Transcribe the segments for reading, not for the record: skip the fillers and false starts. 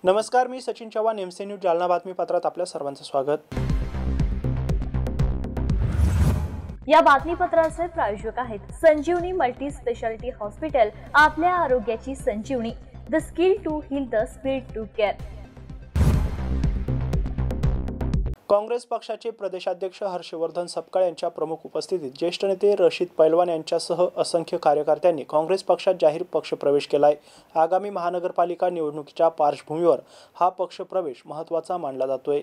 नमस्कार, मी Sachin Chavan, MC news Jalna बातमीपत्रात आपल्या सर्वांचं स्वागत। या बातमीपत्राचे प्रायोजक आहेत संजीवनी मल्टी स्पेशालिटी हॉस्पिटल, आपल्या आरोग्याची संजीवनी, the skill to heal, the speed to care. Congress पक्षाचे प्रदेशाध्यक्ष हर्षवर्धन सपकाळ यांच्या प्रमुख उपस्थितीत ज्येष्ठ नेते रशीद पैलवान यांच्यासह असंख्य कार्यकर्त्यांनी काँग्रेस पक्षात जाहीर पक्षप्रवेश केलाय। आगामी महानगरपालिका निवडणुकीच्या पार्श्वभूमीवर हा पक्षप्रवेश महत्त्वाचा मानला जातोय।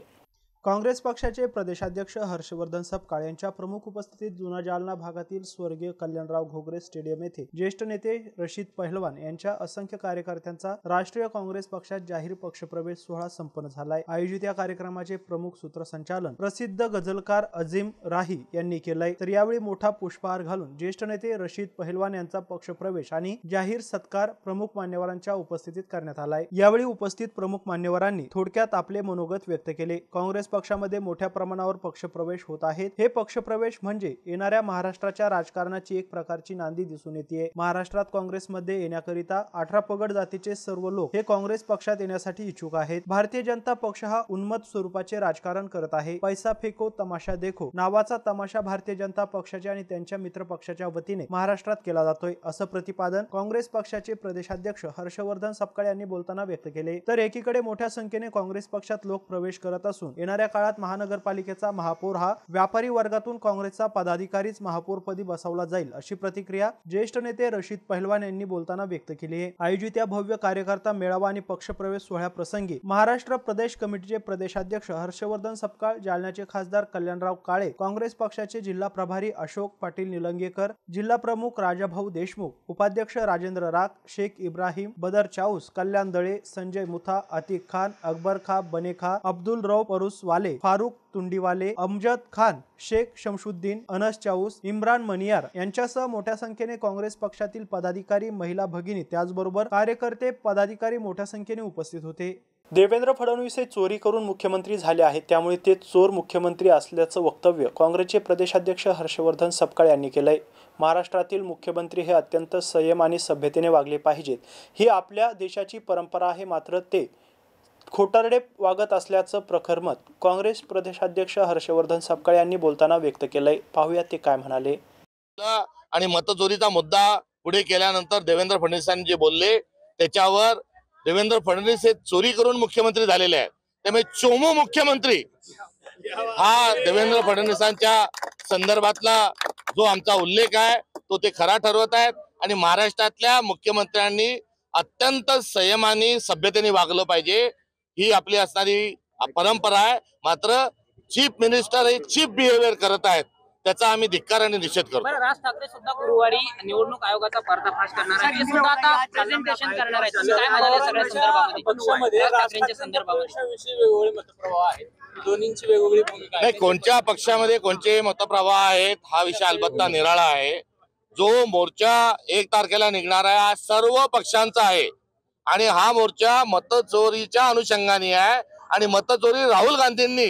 काँग्रेस पक्षाचे प्रदेशाध्यक्ष हर्षवर्धन सपकाळ यांच्या प्रमुख उपस्थितीत जुना जालना भागातील स्वर्गीय कल्याणराव घोगरे स्टेडियम येथे ज्येष्ठ नेते रशीद पैलवान यांच्या असंख्य कार्यकर्त्यांचा राष्ट्रीय काँग्रेस पक्षात जाहीर पक्षप्रवेश सोहळा संपन्न झालाय। आयोजित या कार्यक्रमाचे प्रमुख सूत्रसंचालन प्रसिद्ध गझलकार अजीम राही यांनी केलंय। तर यावेळी मोठा पुष्पहार घालून ज्येष्ठ नेते रशीद पैलवान यांचा पक्षप्रवेश आणि जाहीर सत्कार प्रमुख मान्यवरांच्या उपस्थितीत करण्यात आलाय। यावेळी उपस्थित प्रमुख मान्यवरांनी थोडक्यात आपले मनोगत व्यक्त केले। काँग्रेस पक्षामध्ये मोठ्या प्रमाणावर पक्षप्रवेश होत आहेत। हे पक्षप्रवेश म्हणजे येणाऱ्या महाराष्ट्राच्या राजकारणाची एक प्रकारची नांदी दिसून येते। महाराष्ट्रात काँग्रेसमध्ये येण्याकरिता 18 पगड जातीचे सर्व लोक हे काँग्रेस पक्षात येण्यासाठी इच्छुक आहेत। भारतीय जनता पक्ष हा उन्मत्त स्वरूपाचे राजकारण करत आहे। पैसा फेको तमाशा देखो नावाचा तमाशा भारतीय जनता पक्षाच्या आणि त्यांच्या मित्र पक्षाच्या वतीने महाराष्ट्रात केला जातोय, असं प्रतिपादन काँग्रेस पक्षाचे प्रदेशाध्यक्ष हर्षवर्धन सपकाळ यांनी बोलताना व्यक्त केले। तर एकीकडे मोठ्या संख्येने काँग्रेस पक्षात लोक प्रवेश करत असून येणाऱ्या काळात महानगरपालिकेचा महापौर हा व्यापारी वर्गातून काँग्रेसचा पदाधिकारीच महापौरपदी बसवला जाईल, अशी प्रतिक्रिया ज्येष्ठ नेते रशीद पैलवान यांनी बोलताना व्यक्त केली आहे। आयोजित या भव्य कार्यकर्ता मेळावा आणि पक्षप्रवेश सोहळ्याप्रसंगी महाराष्ट्र प्रदेश कमिटीचे प्रदेशाध्यक्ष हर्षवर्धन सपकाळ, जालन्याचे खासदार कल्याणराव काळे, काँग्रेस पक्षाचे जिल्हा प्रभारी अशोक पाटील निलंगेकर, जिल्हा प्रमुख राजाभाऊ देशमुख, उपाध्यक्ष राजेंद्र राख, शेख इब्राहिम, बदर चाऊस, कल्याण दळे, संजय मुथा, अतिक खान, अकबर खा बने खा, अब्दुल रौफ परुस वाले, फारुख तुंडीवाले, अमजद खान, शेख शमशुद्दीन, अनस चाऊस, इम्रान मनियार यांच्यासह मोठ्या संख्येने काँग्रेस पक्षातील पदाधिकारी, महिला भगिनी, त्याचबरोबर कार्यकर्ते, पदाधिकारी मोठ्या संख्येने उपस्थित होते। देवेंद्र फडणवीस हे चोरी करून मुख्यमंत्री झाले आहेत, त्यामुळे ते चोर मुख्यमंत्री असल्याचं वक्तव्य काँग्रेसचे प्रदेशाध्यक्ष हर्षवर्धन सपकाळ यांनी केलंय। महाराष्ट्रातील मुख्यमंत्री हे अत्यंत संयम आणि सभ्यतेने वागले पाहिजेत, ही आपल्या देशाची परंपरा आहे, मात्र ते खोटारडे वागत असल्याचं प्रखर मत काँग्रेस प्रदेशाध्यक्ष हर्षवर्धन सपकाळ यांनी बोलताना व्यक्त केलंय। पाहूया ते काय म्हणाले। आणि मतचोरीचा मुद्दा पुढे केल्यानंतर देवेंद्र फडणवीसांनी जे बोलले त्याच्यावर देवेंद्र फडणवीस हे चोरी करून मुख्यमंत्री झालेले आहेत, त्यामुळे चोमू मुख्यमंत्री हा देवेंद्र फडणवीसांच्या संदर्भातला जो आमचा उल्लेख आहे तो ते खरा ठरवत आहेत। आणि महाराष्ट्रातल्या मुख्यमंत्र्यांनी अत्यंत संयमाने सभ्यतेने वागलं पाहिजे, ही आपली असणारी परंपरा आहे। मात्र चीफ मिनिस्टर हे चीफ बिहेवियर करत आहेत, त्याचा आम्ही धिक्कार आणि निषेध करतो। राज ठाकरे सुद्धा गुरुवारी निवडणूक आयोगाचा पर्दाफाश करणार आहेत, ते सुद्धा आता प्रेझेंटेशन करणार आहेत। काय म्हणाले सगळ्या संदर्भामध्ये राज ठाकरेंच्या संदर्भामध्ये वेगवेगळे मतप्रवाह आहेत, दोन्हींची वेगवेगळी भूमिका आहे। नाही, कोणत्या पक्षामध्ये कोणते मतप्रवाह आहेत हा विषय अलबत्ता निराळा आहे। जो मोर्चा 1 तारखेला निघणार आहे हा सर्व पक्षांचा आहे आणि हा मोर्चा मतचोरीच्या अनुषंगाने आहे आणि मतचोरी राहुल गांधींनी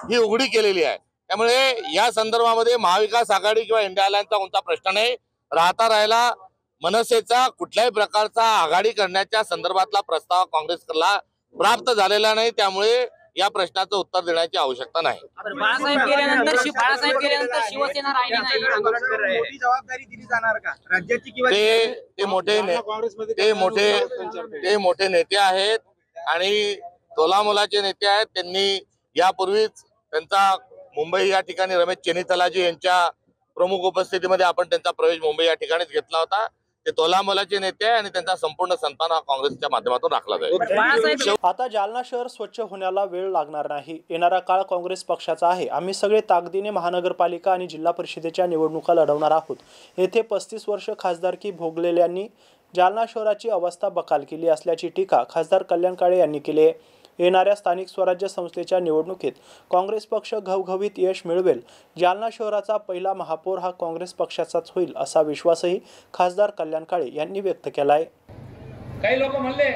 ही उघडी केलेली आहे। त्यामुळे या संदर्भामध्ये महाविकास आघाडी किंवा इंडिया अलायन्सचा कोणता प्रश्न नाही, राहिला मनसेचा कुठल्याही प्रकारचा आघाडी करण्याच्या संदर्भातला प्रस्ताव काँग्रेसला प्राप्त झालेला नाही, त्यामुळे या प्रश्नाचं उत्तर देण्याची आवश्यकता नाही। बाळासाहेब गेल्यानंतर शिवसेना राहिली नाही, मोठी जबाबदारी दिली जाणार का राज्याची किंवा ते मोठे नेते आहेत आणि तोलामोलाचे नेते आहेत। त्यांनी यापूर्वीच त्यांचा मुंबई या ठिकाणी रमेश चेन्नीथलाजी यांच्या प्रमुख उपस्थितीमध्ये आपण त्यांचा प्रवेश मुंबई या ठिकाणीच घेतला होता। ते तोलामोलाचे नेते आहे आणि त्यांचा संपूर्ण सन्मान हा काँग्रेसच्या माध्यमातून राखला जाईल। आता जालना शहर स्वच्छ होण्याला वेळ लागणार नाही, येणारा काळ काँग्रेस पक्षाचा आहे। आम्ही सगळे ताकदीने महानगरपालिका आणि जिल्हा परिषदेच्या निवडणुका लढवणार आहोत। येथे 35 वर्ष खासदारकी भोगलेल्यांनी जालना शहराची अवस्था बकाल केली असल्याची टीका खासदार कल्याण काळे यांनी केली आहे। येणाऱ्या स्थानिक स्वराज्य संस्थेच्या निवडणुकीत काँग्रेस पक्ष घवघवीत यश मिळवेल। जालना शहराचा पहिला महापौर हा काँग्रेस पक्षाचाच होईल, असा विश्वासही खासदार कल्याण काळे यांनी व्यक्त केला आहे। काही लोक म्हणले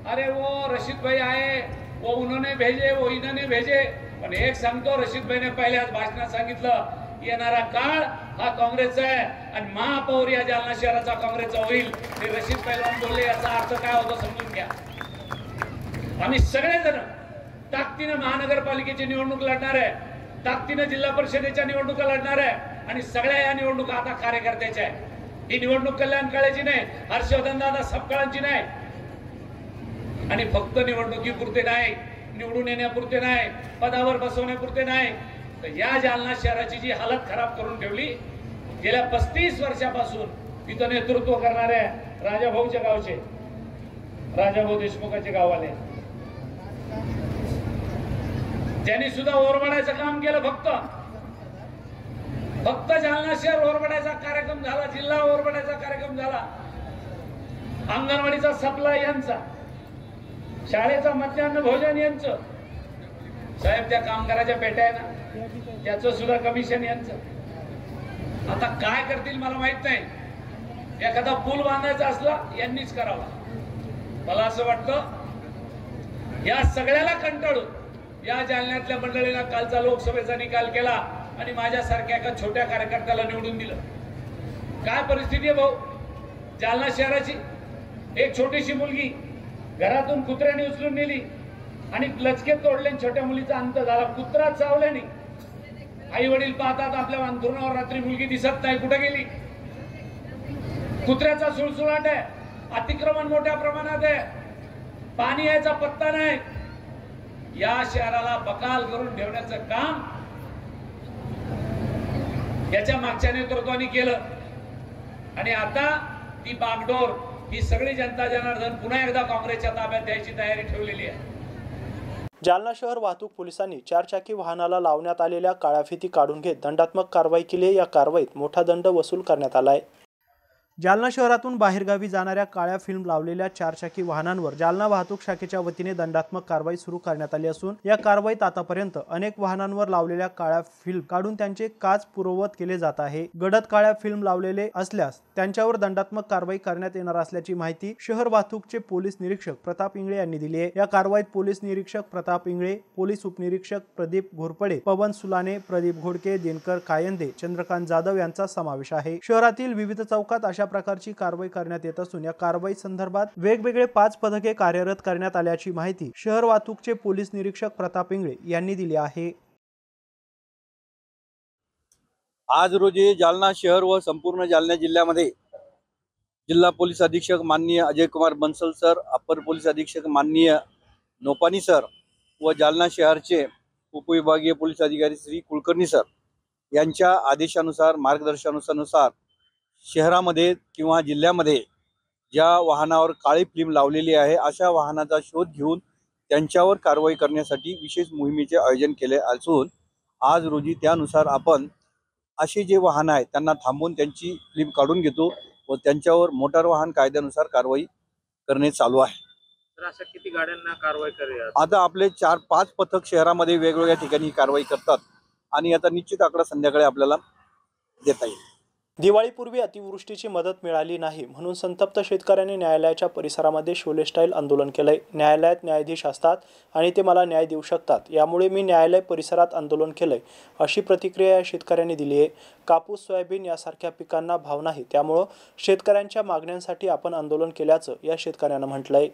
अरे वो रशीद भाई आए, वो उन्होंने भेजे, वो इन्होंने भेजे, पण एक सांगतो, रशीद भाईने पहिल्याच भाषणात सांगितलं येणारा काळ हा काँग्रेसचा आहे आणि महापौर या जालना शहराचा काँग्रेसचा होईल। ते रशीद पैलवान बोलले, याचा अर्थ काय होतो समजून घ्या। आम्ही सगळेजण ताकदीनं महानगरपालिकेची निवडणूक लढणार आहे, ताकदीनं जिल्हा परिषदेच्या निवडणुका लढणार आहे आणि सगळ्या या निवडणुका आता कार्यकर्त्याच्या आहे. ही निवडणूक कल्याण काळाची नाही, हर्षवर्धन दादा सपकाळांची नाही. आणि फक्त निवडणुकीपुरते नाही, निवडून येण्यापुरते नाही, पदावर बसवण्यापुरते नाही, तर या जालना शहराची जी हालत खराब करून ठेवली गेल्या 35 वर्षापासून इथं नेतृत्व करणाऱ्या राजाभाऊच्या गावचे, राजाभाऊ देशमुखाचे गाववाले, त्यांनी सुद्धा ओरबडायचं काम केलं. फक्त जालना शहर ओरबडायचा कार्यक्रम झाला, जिल्हा ओरबडायचा कार्यक्रम झाला. अंगणवाडीचा सप्लाय यांचा, शाळेचा मध्यान्ह भोजन यांचं, साहेब त्या कामगाराच्या पेट्या आहे ना त्याचं सुद्धा कमिशन यांचं. आता काय करतील मला माहित नाही. एखादा पूल बांधायचा असला यांनीच करावा. मला असं वाटतं या सगळ्याला कंटाळून या जालन्यातल्या मंडळीला कालचा लोकसभेचा निकाल केला आणि माझ्यासारख्या एका छोट्या कार्यकर्त्याला निवडून दिलं. काय परिस्थिती आहे भाऊ जालना शहराची? एक छोटीशी मुलगी घरातून कुत्र्याने उचलून नेली आणि लचके तोडले, छोट्या मुलीचा अंत झाला. कुत्रा चावल्याने आई वडील पाहतात आपल्या अंथरुणावर रात्री मुलगी दिसत नाही, कुठे गेली? कुत्र्याचा सुळसुळाट आहे, अतिक्रमण मोठ्या प्रमाणात आहे, पाणी यायचा पत्ता नाही. या शहराला बकाल करून ठेवण्याचं काम याच्या मागच्या नेतृत्वाने केलं आणि आता ती बागडोर ही सगळी जनता जनार्दन पुन्हा एकदा काँग्रेसच्या ताब्यात द्यायची तयारी ठेवलेली आहे. जालना शहर वाहतूक पोलिसांनी 4 चाकी वाहनाला लावण्यात आलेल्या काळ्या फिती काढून घेत दंडात्मक कारवाई केली. या कारवाईत मोठा दंड वसूल करण्यात आलाय. जालना शहरातून बाहेरगावी जाणाऱ्या काळ्या फिल्म लावलेल्या 4 चाकी वाहनांवर जालना वाहतूक शाखेच्या वतीने दंडात्मक कारवाई सुरू करण्यात आली असून या कारवाईत आतापर्यंत अनेक वाहनांवर लावलेल्या काळ्या फिल्म काढून त्यांचे काच पूर्ववत केले जात आहे. गडद काळ्या फिल्म लावलेले असल्यास त्यांच्यावर दंडात्मक कारवाई करण्यात येणार असल्याची माहिती शहर वाहतूकचे पोलीस निरीक्षक प्रताप इंगळे यांनी दिली आहे. या कारवाईत पोलीस निरीक्षक प्रताप इंगळे, पोलीस उपनिरीक्षक प्रदीप घोरपडे, पवन सुलाने, प्रदीप घोडके, दिनकर कायंदे, चंद्रकांत जाधव यांचा समावेश आहे. शहरातील विविध चौकात अशा प्रकारची कारवाई करण्यात येत असून या कारवाई संदर्भात वेगवेगळे 5 पथके कार्यरत करण्यात आल्याची माहिती शहर वाहतूकचे पोलीस निरीक्षक प्रताप इंगळे यांनी दिली आहे. आज रोजी जालना शहर व संपूर्ण जालना जिल्ह्यामध्ये जिल्हा पोलीस अधीक्षक माननीय अजय कुमार बंसल सर, अपर पोलीस अधीक्षक माननीय नोपानी सर व जालना शहरचे उपविभागीय पोलीस अधिकारी श्री कुलकर्णी सर यांच्या आदेशानुसार, मार्गदर्शनानुसार शहरामध्ये किंवा जिल्ह्यामध्ये ज्या वाहनावर काळी फिल्म लावलेली आहे अशा वाहनाचा शोध घेऊन त्यांच्यावर कारवाई करण्यासाठी विशेष मोहिमेचे आयोजन केले असून आज रोजी त्यानुसार आपण असे जे वाहन आहेत त्यांना थांबवून त्यांची फिल्म काढून घेतो व त्यांच्यावर मोटार वाहन कायद्यानुसार कारवाई करणे चालू आहे. तर अशा किती गाड्यांना कारवाई करूया? आता आपले 4-5 पथक शहरामध्ये वेगवेगळ्या ठिकाणी कारवाई करतात आणि आता निश्चित आकडा संध्याकाळी आपल्याला देता येईल. दिवाळीपूर्वी अतिवृष्टीची मदत मिळाली नाही म्हणून संतप्त शेतकऱ्यांनी न्यायालयाच्या परिसरामध्ये शोले स्टाईल आंदोलन केलंय. न्यायालयात न्यायाधीश असतात आणि ते मला न्याय देऊ शकतात, यामुळे मी न्यायालय परिसरात आंदोलन केलंय, अशी प्रतिक्रिया या शेतकऱ्यांनी दिली आहे. कापूस, सोयाबीन यासारख्या पिकांना भाव नाही, त्यामुळे शेतकऱ्यांच्या मागण्यांसाठी आपण आंदोलन केल्याचं या शेतकऱ्यांना म्हटलंय.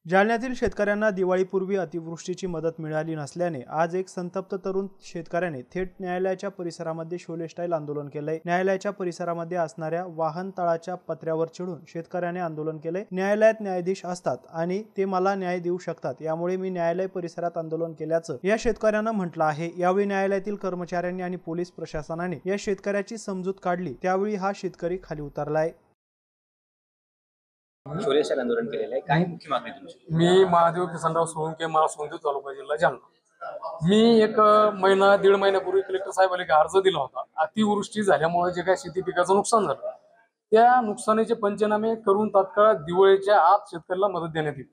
जालन्यातील शेतकऱ्यांना दिवाळीपूर्वी अतिवृष्टीची मदत मिळाली नसल्याने आज एक संतप्त तरुण शेतकऱ्याने थेट न्यायालयाच्या परिसरामध्ये शोले स्टाईल आंदोलन केलंय. न्यायालयाच्या परिसरामध्ये असणाऱ्या वाहन तळाच्या पत्र्यावर चढून शेतकऱ्याने आंदोलन केलंय. न्यायालयात न्यायाधीश असतात आणि ते मला न्याय देऊ शकतात, यामुळे मी न्यायालय परिसरात आंदोलन केल्याचं या शेतकऱ्यानं म्हटलं आहे. यावेळी न्यायालयातील कर्मचाऱ्यांनी आणि पोलीस प्रशासनाने या शेतकऱ्याची समजूत काढली, त्यावेळी हा शेतकरी खाली उतरलाय. शोले स्टाईल आंदोलन केलेलं आहे, काय मुख्य मागणी तुमची? मी महादेव किसनराव सोळंके, मला सोनदेव तालुका जिल्हा जालना. मी एक महिना 1.5 महिन्यापूर्वी कलेक्टर साहेबांनी अर्ज दिला होता. अतिवृष्टी झाल्यामुळे जे काही शेती पिकाचं नुकसान झालं त्या नुकसानीचे पंचनामे करून तात्काळ दिवाळीच्या आत शेतकऱ्याला मदत देण्यात येईल.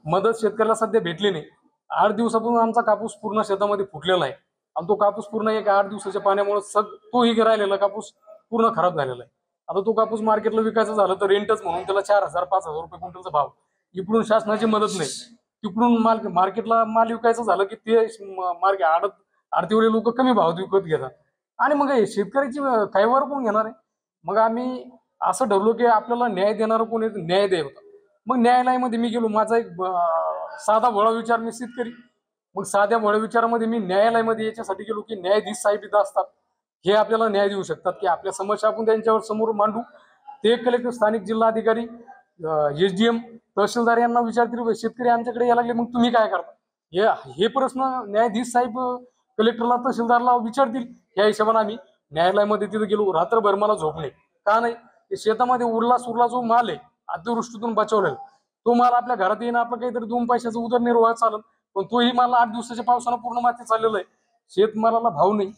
मदत शेतकऱ्याला सध्या भेटली नाही. 8 दिवसापासून आमचा कापूस पूर्ण शेतामध्ये फुटलेला आहे आणि तो कापूस पूर्ण एक 8 दिवसाच्या पाण्यामुळे तोही राहिलेला कापूस पूर्ण खराब झालेला आहे. आता तो कापूस मार्केटला विकायचं झालं तर रेंटच म्हणून त्याला 4,000-5,000 रुपये क्विंटलचा भाव. इकडून शासनाची मदत नाही, तिकडून मार्केटला माल विकायचं झालं की ते आडतीवरील लोक कमी भावात विकत घेतात आणि मग शेतकऱ्याची काही वर कोण घेणार आहे. मग आम्ही असं ठरलो की आपल्याला न्याय देणारं कोणी न्याय द्यायचा. मग न्यायालयामध्ये मी गेलो. माझा एक साधा भोळा विचार मी शेतकरी, मग साध्या भोळ्या विचारामध्ये मी न्यायालयामध्ये याच्यासाठी गेलो की न्यायाधीश साहेब इथं असतात, हे आपल्याला न्याय देऊ शकतात की आपल्या समस्या आपण त्यांच्यावर समोर मांडू. ते कलेक्टर, स्थानिक जिल्हाधिकारी, SDM, तहसीलदार यांना विचारतील शेतकरी आमच्याकडे यायला लागले, मग तुम्ही काय करता, हे प्रश्न न्यायाधीश साहेब कलेक्टरला, तहसीलदारला विचारतील. या हिशोबाने आम्ही न्यायालयामध्ये तिथे गेलो. रात्रभर मला झोप नाही. का नाही, शेतामध्ये उरला सुरला जो माल आहे अतिवृष्टीतून बचावलेला, तो माल आपल्या घरात येणं आपलं काहीतरी 2 पैशाचा उदरनिर्वाह चालेल, पण तोही माल 8 दिवसाच्या पावसानं पूर्ण माती चाललेला आहे. शेतमालाला भाव नाही.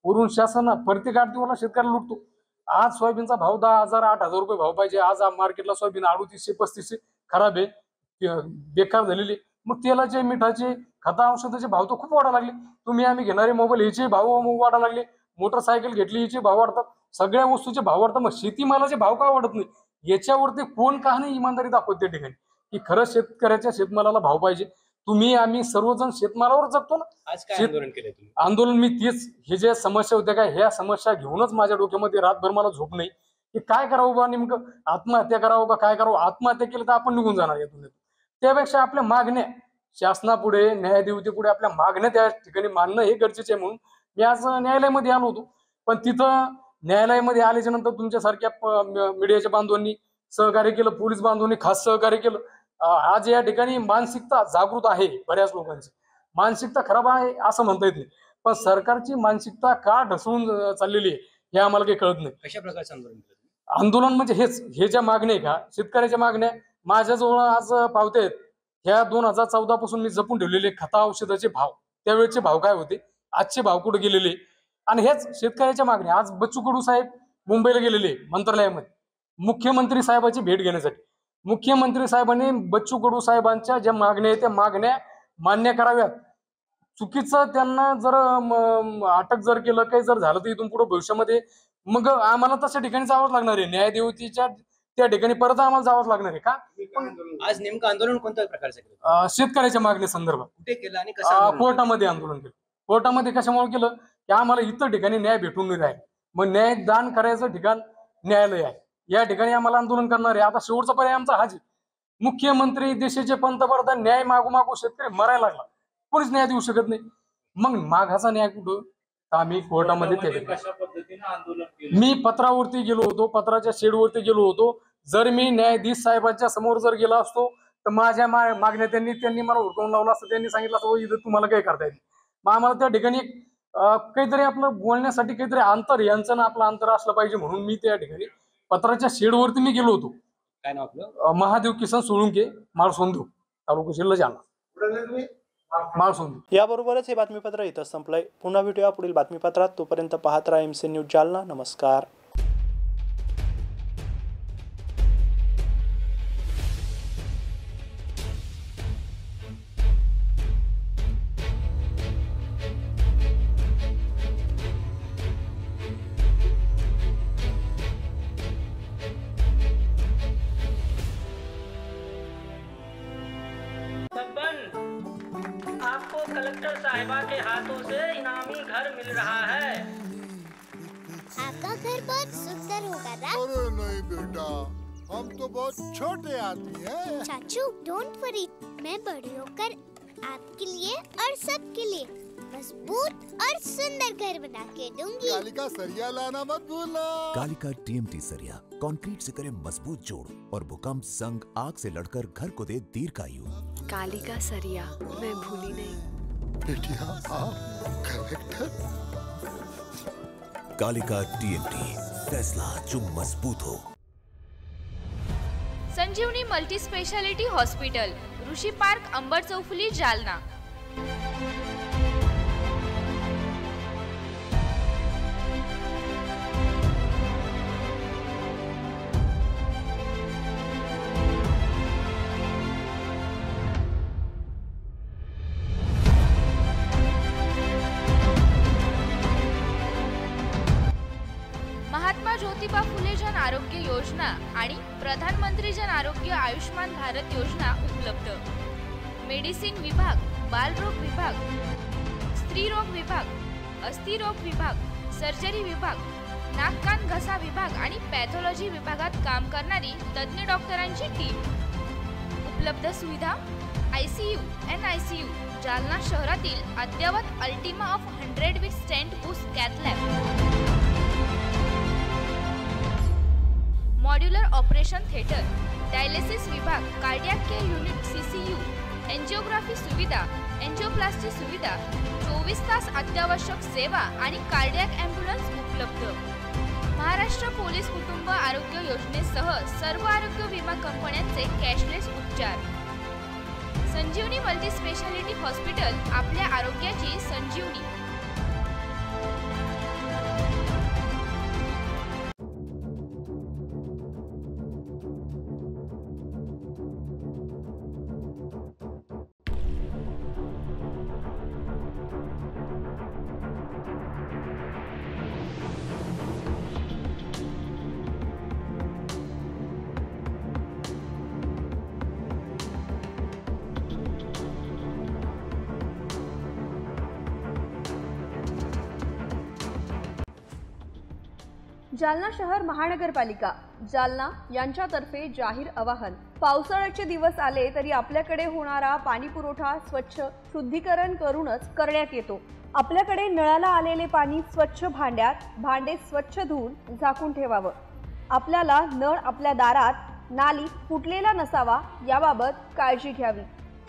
वरून शासन प्रत्येक 8 दिवसाला शेतकऱ्याला लुटतो. आज सोयाबीनचा भाव 10,000 8,000 रुपये भाव पाहिजे. आज मार्केटला सोयाबीन 3800-3500 खराब आहे, बेकार झालेली. मग तेलाचे, मिठाचे, खता औषधाचे भाव तर खूप वाढायला लागले. तुम्ही आम्ही घेणारे मोबाईल याचे भाव वाढायला लागले. मोटरसायकल घेतली याचे भाव वाढतात. सगळ्या वस्तूचे भाव वाढतात. मग शेतीमालाचे भाव का वाढत नाही, याच्यावरती कोण का नाही इमानदारी दाखवत त्या ठिकाणी की खरं शेतकऱ्याच्या शेतमालाला भाव पाहिजे. तुम्ही आम्ही सर्वजण शेतमालावर जगतो ना. आज काय आंदोलन केलंय तुम्ही? आंदोलन मी तेच, हे ज्या समस्या होत्या काय, ह्या समस्या घेऊनच माझ्या डोक्यामध्ये रातभर मला झोप नाही की काय करावं बा, नेमकं आत्महत्या करावं का काय करावं. आत्महत्या केलं तर आपण निघून जाणार यातून. त्यापेक्षा आपल्या मागण्या शासनापुढे, न्यायदेवतेपुढे आपल्या मागण्या त्या ठिकाणी मांडणं हे गरजेचे आहे. म्हणून मी आज न्यायालयामध्ये आलो होतो. पण तिथं न्यायालयामध्ये आल्याच्या नंतर तुमच्यासारख्या मीडियाच्या बांधवांनी सहकार्य केलं, पोलीस बांधवांनी खास सहकार्य केलं. आज या ठिकाणी मानसिकता जागृत आहे. बऱ्याच लोकांची मानसिकता खराब आहे असं म्हणता येत नाही, पण सरकारची मानसिकता का ढसळून चाललेली आहे हे आम्हाला काही कळत नाही. कशा प्रकारचं आंदोलन केलं? आंदोलन म्हणजे हेच, हे ज्या मागण्या आहे का शेतकऱ्याच्या मागण्या माझ्याजवळ आज पावत्या आहेत. ह्या 2014 पासून मी जपून ठेवलेले खता औषधाचे भाव, त्यावेळेचे भाव काय होते, आजचे भाव कुठे गेलेले, आणि हेच शेतकऱ्याच्या मागण्या. आज बच्चू कडू साहेब मुंबईला गेलेले मंत्रालयामध्ये मुख्यमंत्री साहेबांची भेट घेण्यासाठी. मुख्यमंत्री साहेबांनी बच्चू कडू साहेबांच्या ज्या मागण्या आहेत त्या मागण्या मान्य कराव्यात. चुकीचं त्यांना जर अटक जर केलं, काही जर झालं तर इथून पुढे भविष्यामध्ये मग आम्हाला तशा ठिकाणी जावंच लागणार आहे. न्यायदेवतेच्या त्या ठिकाणी परत आम्हाला जावंच लागणार आहे. का आज नेमकं आंदोलन कोणत्या प्रकारचं केलं? शेतकऱ्याच्या मागण्या संदर्भात. कुठे केलं आणि कसं? कोर्टामध्ये आंदोलन केलं. कोर्टामध्ये कशामुळे केलं की आम्हाला इतर ठिकाणी न्याय भेटून नाही राहील. मग न्यायदान करायचं ठिकाण न्यायालय आहे. या ठिकाणी आम्हाला आंदोलन करणार आहे. आता शेवटचा पर्याय आमचा हाच आहे. मुख्यमंत्री, देशाचे पंतप्रधान न्याय मागू मागू शेतकरी मरायला लागला, कोणीच न्याय देऊ शकत नाही. मग मागाचा न्याय कुठं? आम्ही कोर्टामध्ये मी पत्रावरती गेलो होतो, पत्राच्या शेडवरती गेलो होतो. जर मी न्यायाधीश साहेबांच्या समोर जर गेला असतो तर माझ्या मागण्या त्यांनी मला हुडकवून लावला असतं. त्यांनी सांगितलं असतं इथं तुम्हाला काय करता येईल. मग आम्हाला त्या ठिकाणी काहीतरी आपलं बोलण्यासाठी काहीतरी अंतर, यांचं ना आपलं अंतर असलं पाहिजे, म्हणून मी त्या ठिकाणी पत्राच्या शेडवरती मी गेलो होतो. काय नाव आपलं? महादेव किसन सोळुंके, माळसोंदू, तालुका जिल्हा जालना. माळसोंदू. याबरोबरच हे बातमीपत्र इथं संपलंय. पुन्हा भेटूया पुढील बातमीपत्रात. तोपर्यंत पाहत राहा MC न्यूज जालना. नमस्कार. आपको कलेक्टर साहिबा के हाथों से इनामी घर मिल रहा है। आपका घर बहुत सुंदर होगा ना? अरे नहीं बेटा, हम तो बहुत छोटे आदमी हैं। चाचू डोंट वरी, मैं बड़ी होकर आपके लिए और सबके लिए मजबूत और सुंदर घर बना के दूंगी। कालिका सरिया लाना मत भूलना। कालिका TMT सरिया कंक्रीट से करे मजबूत जोड़ और भूकंप संग आग से लड़कर घर को दे दीर्घायु। कालिका सरिया मैं भूली नहीं। बेटिया आप कलेक्टर। कालिका TMT, फैसला जो मजबूत हो। संजीवनी मल्टी स्पेशालिटी हॉस्पिटल, ऋषि पार्क, अंबर चौफुली, जालना। महात्मा ज्योतिबा फुले जन आरोग्य योजना आणि प्रधानमंत्री जन आरोग्य आयुष्मान भारत योजना उपलब्ध। मेडिसिन विभाग, बालरोग विभाग, स्त्री रोग विभाग, अस्थिरोग विभाग, सर्जरी विभाग, नाक कान घसा विभाग आणि पॅथॉलॉजी विभागात काम करणारी तज्ञ डॉक्टरांची टीम। उपलब्ध सुविधा ICU, NICU, जालना शहरातील अद्ययावत Ultima of 100 with stent boost cath lab, modular operation theatre, dialysis विभाग, cardiac care unit CCU, angiography सुविधा, एंजिओप्लास्टी सुविधा, 24 तास अत्यावश्यक सेवा आणि कार्डियक ॲम्ब्युलन्स उपलब्ध. महाराष्ट्र पोलीस कुटुंब आरोग्य योजनेसह सर्व आरोग्य विमा कंपन्यांचे कॅशलेस उपचार. संजीवनी मल्टी स्पेशालिटी हॉस्पिटल, आपल्या आरोग्याची संजीवनी. जालना शहर महानगरपालिका जालना यांच्यातर्फे जाहीर आवाहन. पावसाळ्याचे दिवस आले तरी आपल्याकडे होणारा पाणी पुरवठा स्वच्छ शुद्धीकरण करूनच करण्यात येतो. आपल्याकडे नळाला आलेले पाणी स्वच्छ भांड्यात, भांडे स्वच्छ धुवून झाकून ठेवावं. आपल्याला नळ आपल्या दारात, नाली फुटलेला नसावा याबाबत काळजी घ्यावी.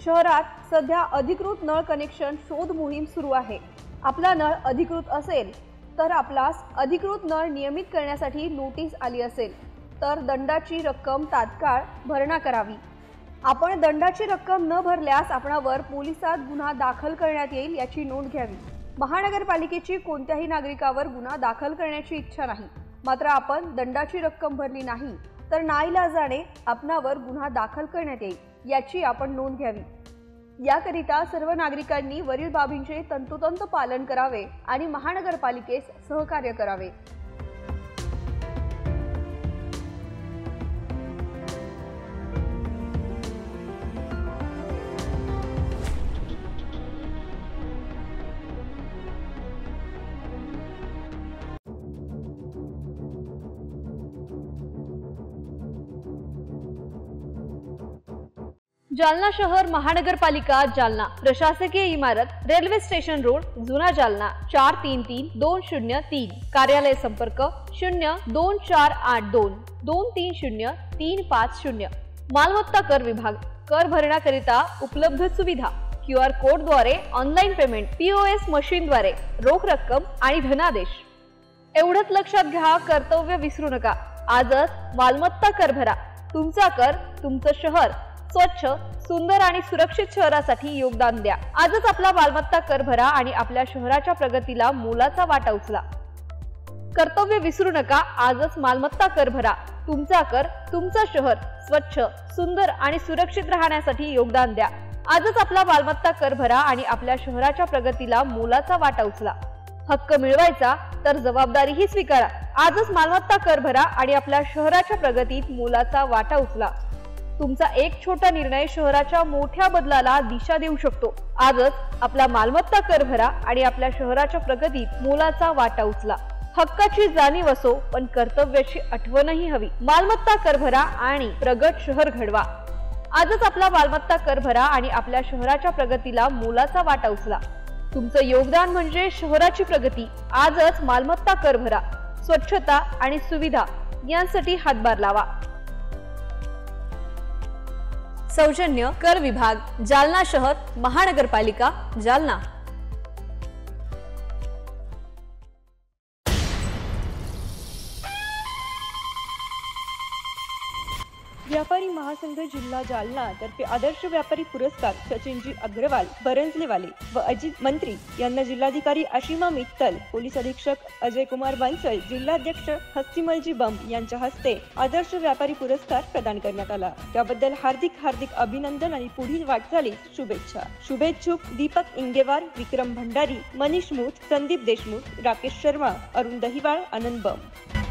शहरात सध्या अधिकृत नळ कनेक्शन शोध मोहीम सुरू आहे. आपला नळ अधिकृत असेल तर आपल्यास अधिकृत नळ नियमित करण्यासाठी नोटीस आली असेल तर दंडाची रक्कम तात्काळ भरणा करावी. आपण दंडाची रक्कम न भरल्यास आपणावर पोलिसात गुन्हा दाखल करण्यात येईल याची नोंद घ्यावी. महानगरपालिकेची कोणत्याही नागरिकावर गुन्हा दाखल करण्याची इच्छा नाही, मात्र आपण दंडाची रक्कम भरली नाही तर नाईलाजाने आपणावर गुन्हा दाखल करण्यात येईल याची आपण नोंद घ्यावी. याकरिता सर्व नागरिकांनी वरील बाबींचे तंतोतंत पालन करावे आणि महानगरपालिकेस सहकार्य करावे. जालना शहर महानगरपालिका जालना, प्रशासकीय इमारत, रेल्वे स्टेशन रोड, जुना जालना, 433203. कार्यालय संपर्क 02482 230 350. मालमत्ता कर विभाग, कर भरण्याकरिता उपलब्ध सुविधा. QR कोडद्वारे ऑनलाईन पेमेंट, POS मशीनद्वारे रोख रक्कम आणि धनादेश. एवढंच लक्षात घ्या, कर्तव्य विसरू नका. आजच मालमत्ता कर भरा. तुमचा कर, तुमचं शहर स्वच्छ, सुंदर आणि सुरक्षित शहरासाठी योगदान द्या. आजच आपला मालमत्ता कर भरा आणि आपल्या शहराच्या प्रगतीला मोलाचा वाटा उचला. कर्तव्य विसरू नका. आजच मालमत्ता कर भरा. तुमचा कर, तुमचं शहर स्वच्छ, सुंदर आणि सुरक्षित राहण्यासाठी योगदान द्या. आजच आपला मालमत्ता कर भरा आणि आपल्या शहराच्या प्रगतीला मोलाचा वाटा उचला. हक्क मिळवायचा तर जबाबदारीही स्वीकारा. आजच मालमत्ता कर भरा आणि आपल्या शहराच्या प्रगतीत मोलाचा वाटा उचला. तुमचा एक छोटा निर्णय शहराच्या मोठ्या बदलाला दिशा देऊ शकतो. आजच आपला मालमत्ता कर भरा आणि आपल्या शहराच्या प्रगतीत मोलाचा वाटा उचला. हक्काची जाणीव असो पण कर्तव्याची आठवणही हवी. मालमत्ता कर भरा आणि प्रगत शहर घडवा. आजच आपला मालमत्ता कर भरा आणि आपल्या शहराच्या प्रगतीला मोलाचा वाटा उचला. तुमचं योगदान म्हणजे शहराची प्रगती. आजच मालमत्ता कर भरा. स्वच्छता आणि सुविधा यांसाठी हातभार लावा. सौजन्य कर विभाग, जालना शहर महानगरपालिका जालना. व्यापारी महासंघ जिल्हा जालना तर्फे आदर्श व्यापारी पुरस्कार सचिनजी अग्रवाल बरंजलेवाले व अजित मंत्री यांना जिल्हाधिकारी आशिमा मित्तल, पोलीस अधीक्षक अजय कुमार बंसल, जिल्हाध्यक्ष हस्तिमलजी बम यांच्या हस्ते आदर्श व्यापारी पुरस्कार प्रदान करण्यात आला. त्याबद्दल हार्दिक अभिनंदन आणि पुढील वाटचालीस शुभेच्छा. शुभेच्छुक दीपक इंगेवार, विक्रम भंडारी, मनीष मूठ, संदीप देशमुख, राकेश शर्मा, अरुण दहिवाळ, आनंद बम.